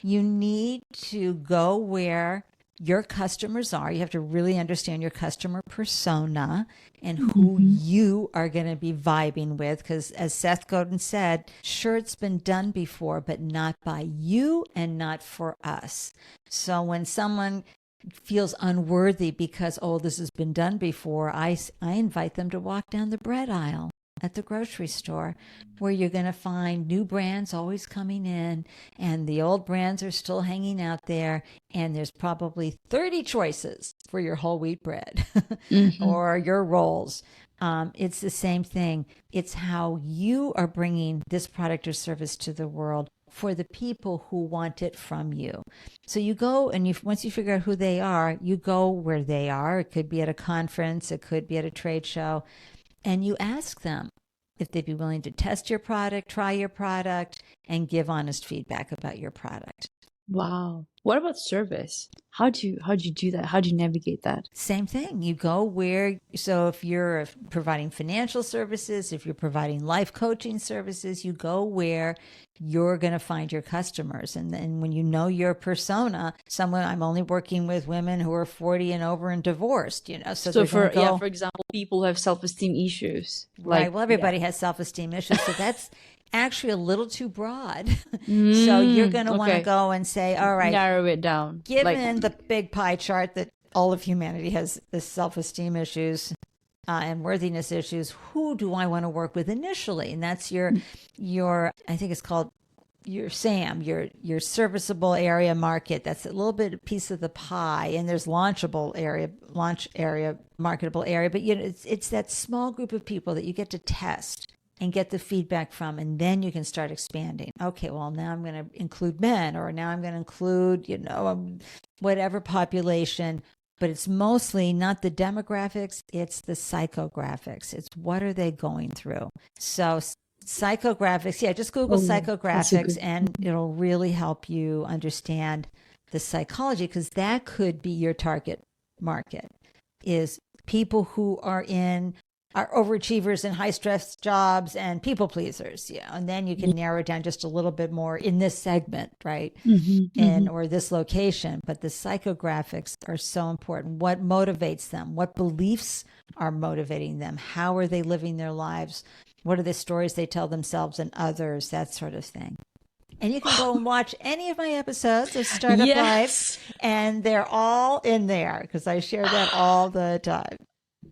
you need to go where your customers are. You have to really understand your customer persona and who Mhm. you are going to be vibing with. Because as Seth Godin said, sure, it's been done before, but not by you and not for us. So when someone feels unworthy because, oh, this has been done before, I invite them to walk down the bread aisle at the grocery store, where you're going to find new brands always coming in and the old brands are still hanging out there, and there's probably 30 choices for your whole wheat bread Mhm. or your rolls. It's the same thing. It's how you are bringing this product or service to the world for the people who want it from you. So you go and once you figure out who they are, you go where they are. It could be at a conference, it could be at a trade show, and you ask them if they'd be willing to test your product, try your product, and give honest feedback about your product. Wow. What about service? How'd you do that? How'd you navigate that? Same thing. You go where, so if you're providing financial services, if you're providing life coaching services, you go where you're going to find your customers. And then when you know your persona, I'm only working with women who are 40 and over and divorced, so they're going to go. For example, people who have self-esteem issues. Right. Well, everybody has self-esteem issues. So that's actually a little too broad. So you're going to want to okay. go and say, all right, Narrow it down. given the big pie chart that all of humanity has this self-esteem issues and worthiness issues, who do I want to work with initially? And that's your I think it's called your SAM, your serviceable area market. That's a little bit a piece of the pie, and there's launch area, marketable area. But it's that small group of people that you get to test and get the feedback from, and then you can start expanding. Okay, well, now I'm going to include men, or now I'm going to include, whatever population, but it's mostly not the demographics, it's the psychographics. It's what are they going through? So psychographics, yeah, just Google psychographics and it'll really help you understand the psychology, because that could be your target market, is people who are overachievers in high stress jobs and people pleasers. Yeah. And then you can narrow it down just a little bit more in this segment, right? Or this location. But the psychographics are so important. What motivates them? What beliefs are motivating them? How are they living their lives? What are the stories they tell themselves and others? That sort of thing. And you can go and watch any of my episodes of Startup Life, and they're all in there because I share that all the time.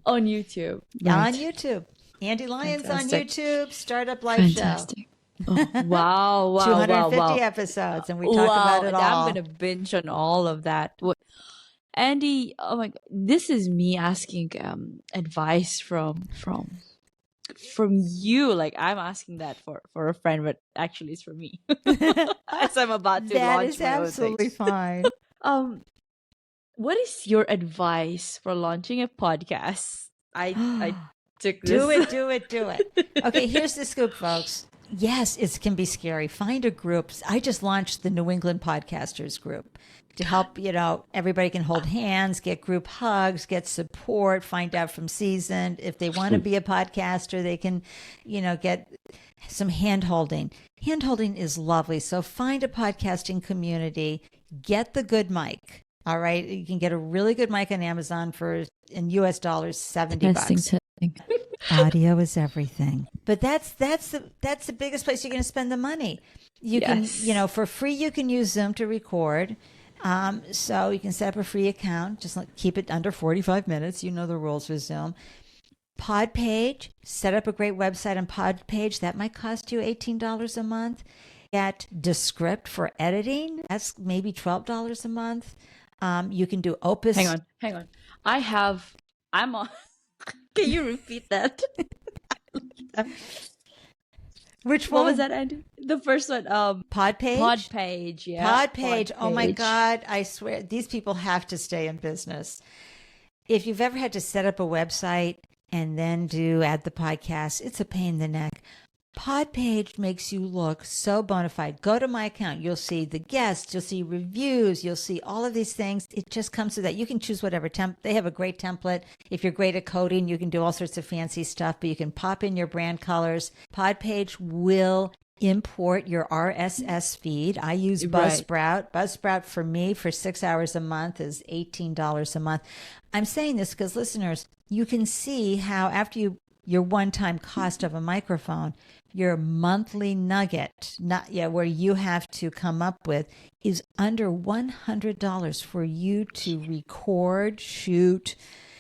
On YouTube. Right. On YouTube. Ande Lyons on YouTube, Startup Life Fantastic. Show. Oh, wow. 250 episodes, and we talk about it all. I'm going to binge on all of that. Andy, oh my God, this is me asking advice from you. Like, I'm asking that for a friend, but actually it's for me. As I'm about to that launch is my own absolutely thing. fine. What is your advice for launching a podcast? I took this. Do it. Okay, here's the scoop, folks. Yes, it can be scary. Find a group. I just launched the New England Podcasters group to help, everybody can hold hands, get group hugs, get support, find out from seasoned. If they want to be a podcaster, they can, get some hand holding. Hand holding is lovely. So find a podcasting community, get the good mic. All right. You can get a really good mic on Amazon in US dollars, $70. Testing. Audio is everything. But that's the biggest place you're going to spend the money. You can, for free, you can use Zoom to record. So you can set up a free account, just keep it under 45 minutes. You know the rules for Zoom. Podpage, set up a great website on Podpage. That might cost you $18 a month. Get Descript for editing. That's maybe $12 a month. You can do Opus. Hang on. I'm on. Can you repeat that? Which What was one? that, Andy? The first one. Pod Pod page? page. Yeah. Pod Pod page. Oh my page. God. I swear these people have to stay in business. If you've ever had to set up a website and then add the podcast, it's a pain in the neck. Podpage makes you look so bona fide. Go to my account. You'll see the guests. You'll see reviews. You'll see all of these things. It just comes to that. You can choose whatever they have a great template. If you're great at coding, you can do all sorts of fancy stuff, but you can pop in your brand colors. Podpage will import your RSS feed. I use Right. Buzzsprout. Buzzsprout for me for 6 hours a month is $18 a month. I'm saying this because listeners, you can see how after your one-time cost of a microphone, your monthly nugget, where you have to come up with is under $100 for you to record, shoot,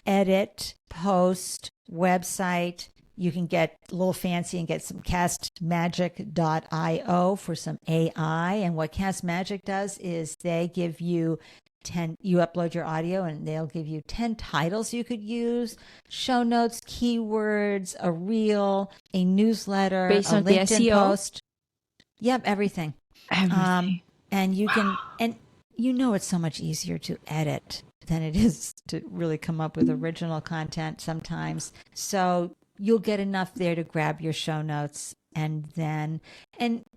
edit, post, website. You can get a little fancy and get some castmagic.io for some AI. And what Cast Magic does is they give you you upload your audio and they'll give you 10 titles you could use, show notes, keywords, a reel, a newsletter, Based a on the LinkedIn SEO. post. Yep, everything. Everything. And you can, and it's so much easier to edit than it is to really come up with original content sometimes. So you'll get enough there to grab your show notes. And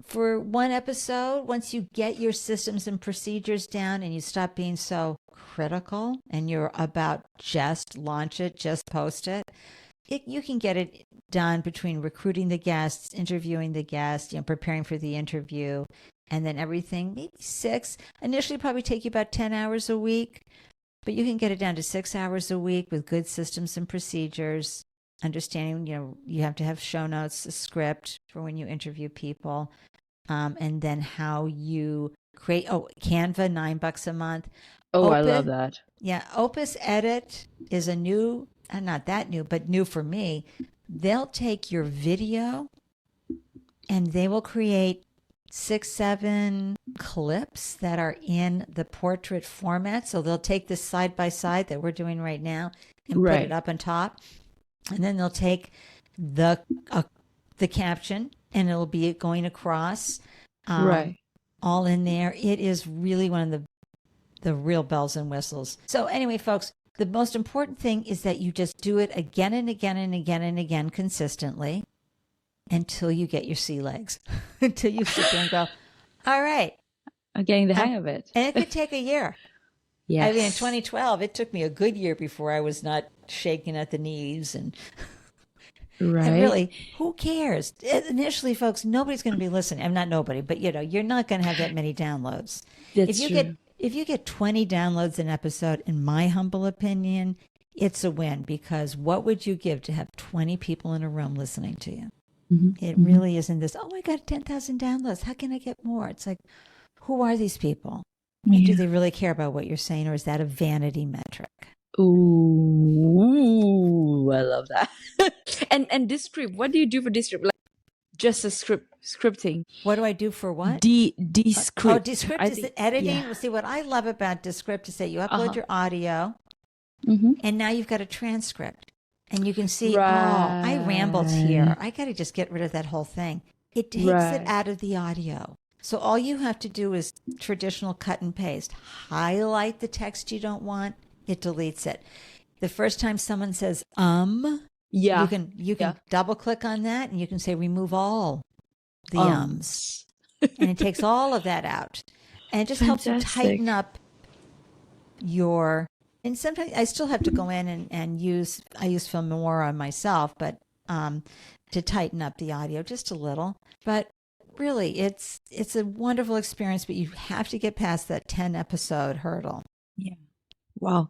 for one episode, once you get your systems and procedures down and you stop being so critical and you're about just launch it, just post it, you can get it done between recruiting the guests, interviewing the guests, preparing for the interview, and then everything, maybe 6. Initially, probably take you about 10 hours a week, but you can get it down to 6 hours a week with good systems and procedures. Understanding, you have to have show notes, a script for when you interview people, and then how you create. Oh, Canva, $9 a month. Oh, I Opus, love that. yeah, Opus Edit is a new, not that new, but new for me. They'll take your video and they will create 6, 7 clips that are in the portrait format. So they'll take this side by side that we're doing right now and put it up on top. And then they'll take the caption and it'll be going across, all in there. It is really one of the real bells and whistles. So anyway, folks, the most important thing is that you just do it again and again and again and again consistently until you get your sea legs, until you sit there and go, all right. I'm getting the hang of it. And it could take a year. Yes. I mean, in 2012, it took me a good year before I was not shaking at the knees and really, who cares? Initially, folks, nobody's going to be listening. I'm not nobody, but you're not going to have that many downloads. That's true. If you get 20 downloads an episode, in my humble opinion, it's a win, because what would you give to have 20 people in a room listening to you? Mm-hmm. It really isn't this, oh, I got 10,000 downloads. How can I get more? It's like, who are these people? And do they really care about what you're saying, or is that a vanity metric? Ooh, I love that. and Descript, what do you do for Descript? Like just a scripting. What do I do for what? Descript. Descript is the editing. Yeah. Well, see, what I love about Descript is that you upload your audio, and now you've got a transcript, and you can see, oh, I rambled here. I got to just get rid of that whole thing. It takes it out of the audio. So all you have to do is traditional cut and paste. Highlight the text you don't want. It deletes it. The first time someone says you can double click on that and you can say remove all the ums. And it takes all of that out. And it just helps you tighten up and sometimes I still have to go in and use Filmora on myself, but to tighten up the audio just a little. But really, it's a wonderful experience, but you have to get past that 10 episode hurdle. Yeah. Wow.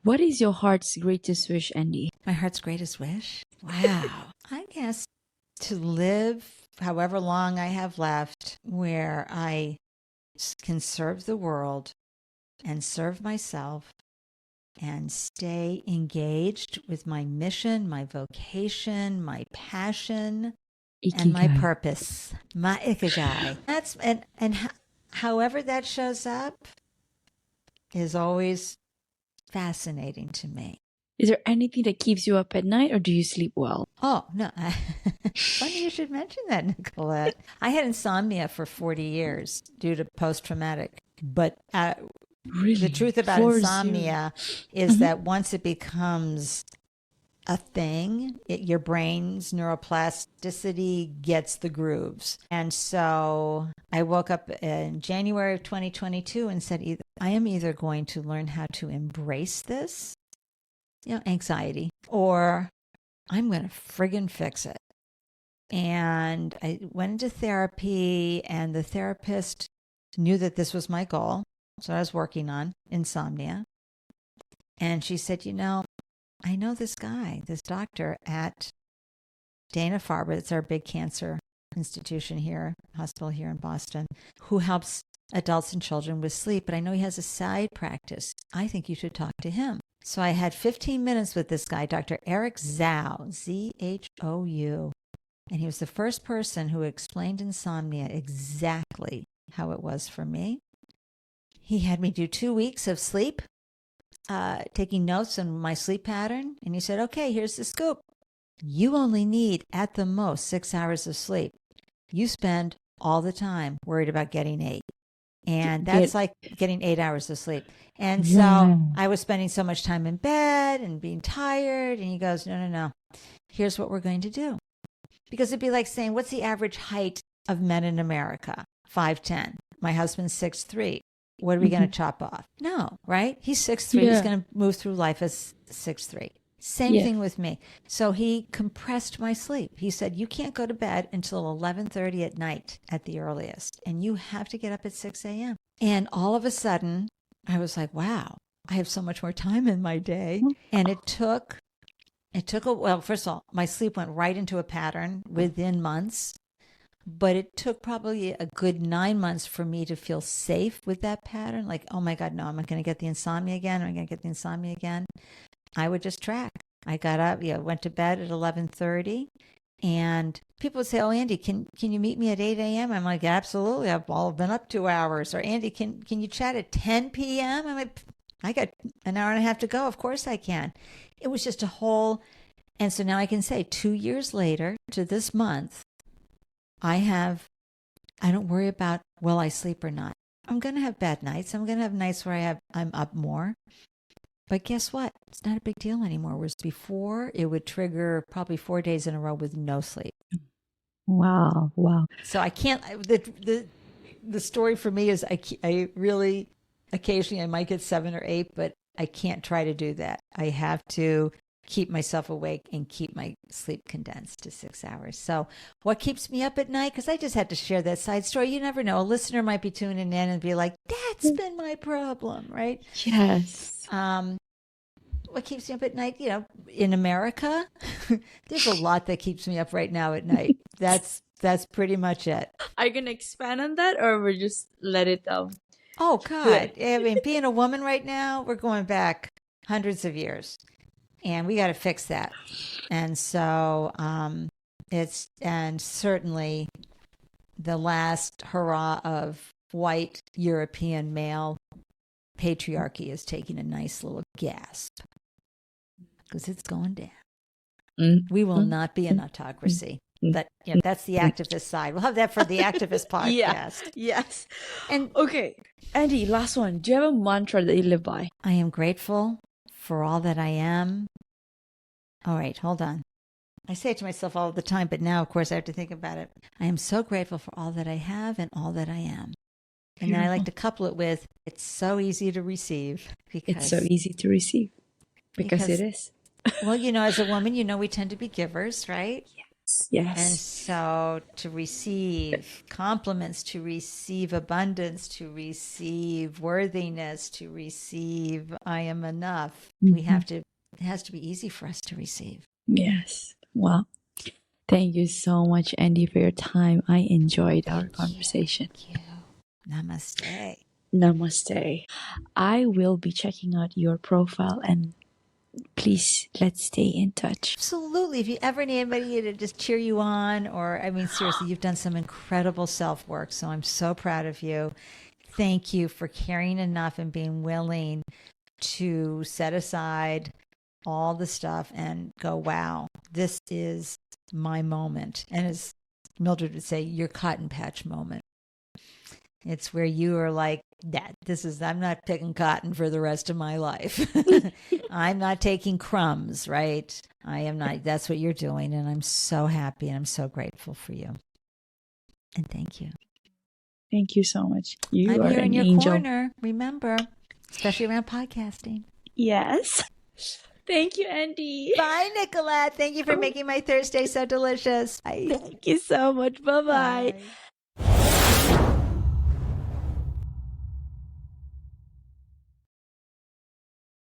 What is your heart's greatest wish, Andy? My heart's greatest wish? Wow. I guess to live however long I have left where I can serve the world and serve myself and stay engaged with my mission, my vocation, my passion, Ikigai. And my purpose, my ikigai. That's and however that shows up is always fascinating to me. Is there anything that keeps you up at night, or do you sleep well? Oh, no. Funny you should mention that, Nicolette. I had insomnia for 40 years due to post-traumatic. But the Really? truth about 40. insomnia is that once it becomes a thing, your brain's neuroplasticity gets the grooves. And so I woke up in January of 2022 and said, I am either going to learn how to embrace this, anxiety, or I'm going to friggin' fix it. And I went into therapy, and the therapist knew that this was my goal. So I was working on insomnia. And she said, I know this guy, this doctor at Dana-Farber, it's our big cancer institution here, hospital here in Boston, who helps adults and children with sleep. But I know he has a side practice. I think you should talk to him. So I had 15 minutes with this guy, Dr. Eric Zhou, Z-H-O-U. And he was the first person who explained insomnia exactly how it was for me. He had me do 2 weeks of sleep, taking notes on my sleep pattern. And he said, okay, here's the scoop. You only need, at the most, 6 hours of sleep. You spend all the time worried about getting 8. And that's like getting 8 hours of sleep. And so I was spending so much time in bed and being tired. And he goes, no. Here's what we're going to do. Because it'd be like saying, what's the average height of men in America? 5'10". My husband's 6'3". What are we going to chop off? No, right? He's 6'3". He's going to move through life as 6'3". Same thing with me. So he compressed my sleep. He said, you can't go to bed until 11:30 at night at the earliest. And you have to get up at 6 a.m. And all of a sudden, I was like, wow, I have so much more time in my day. And it took well, first of all, my sleep went right into a pattern within months. But it took probably a good 9 months for me to feel safe with that pattern. Like, oh my God, no, I'm going to get the insomnia again. I'm going to get the insomnia again. I would just track. I got up, went to bed at 11:30. And people would say, oh, Ande, can you meet me at 8 a.m.? I'm like, absolutely. I've all been up 2 hours. Or Ande, can you chat at 10 p.m.? I'm like, I got an hour and a half to go. Of course I can. It was just a whole. And so now I can say 2 years later to this month, I don't worry about will I sleep or not. I'm going to have bad nights. I'm going to have nights where I'm up more. But guess what? It's not a big deal anymore. Whereas before, it would trigger probably 4 days in a row with no sleep. Wow. So I can't, the story for me is I really, occasionally I might get 7 or 8, but I can't try to do that. I have to keep myself awake and keep my sleep condensed to 6 hours. So what keeps me up at night? Because I just had to share that side story. You never know. A listener might be tuning in and be like, that's been my problem, right? Yes. What keeps me up at night? In America, there's a lot that keeps me up right now at night. That's pretty much it. Are you going to expand on that, or we'll just let it Oh, God. I mean, being a woman right now, we're going back hundreds of years. And we got to fix that. And so and certainly the last hurrah of white European male patriarchy is taking a nice little gasp because it's going down. We will not be an autocracy. But that's the activist side. We'll have that for the activist podcast. Yes. And okay, Ande, last one. Do you have a mantra that you live by? I am grateful for all that I am. All right, hold on. I say it to myself all the time, but now, of course, I have to think about it. I am so grateful for all that I have and all that I am. And then I like to couple it with, it's so easy to receive. It's so easy to receive. Because it is. Well, as a woman, we tend to be givers, right? Yes. And so to receive compliments, to receive abundance, to receive worthiness, to receive I am enough, it has to be easy for us to receive. Yes. Well, thank you so much, Ande, for your time. I enjoyed our conversation. Thank you. Namaste. Namaste. I will be checking out your profile, and please, let's stay in touch. Absolutely. If you ever need anybody to just cheer you on, or, seriously, you've done some incredible self-work, so I'm so proud of you. Thank you for caring enough and being willing to set aside all the stuff and go, wow, this is my moment. And as Mildred would say, your cotton patch moment. It's where you are like, that I'm not picking cotton for the rest of my life. I'm not taking crumbs, right? I am not. That's what you're doing. And I'm so happy and I'm so grateful for you. And thank you. Thank you so much. You I'm are here in an your angel. corner, remember, especially around podcasting. Yes. Thank you, Ande. Bye, Nicolette. Thank you for making my Thursday so delicious. Bye. Thank you so much. Bye-bye. Bye.